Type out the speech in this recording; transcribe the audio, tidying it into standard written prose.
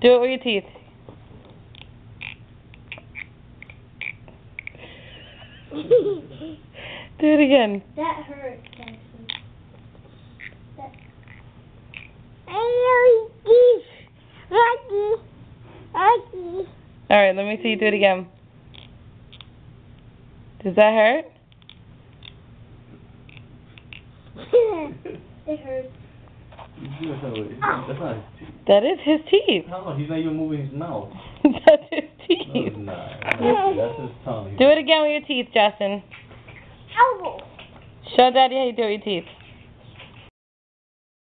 Do it with your teeth. Do it again. That hurts, Jackson. Alright, let me see you do it again. Does that hurt? It hurts. That's not his teeth. That is his teeth. No, he's not even moving his mouth. That's his No, teeth. it's not. That's his tongue. Do it again with your teeth, Justin. Ow! Show Daddy how you do it with your teeth.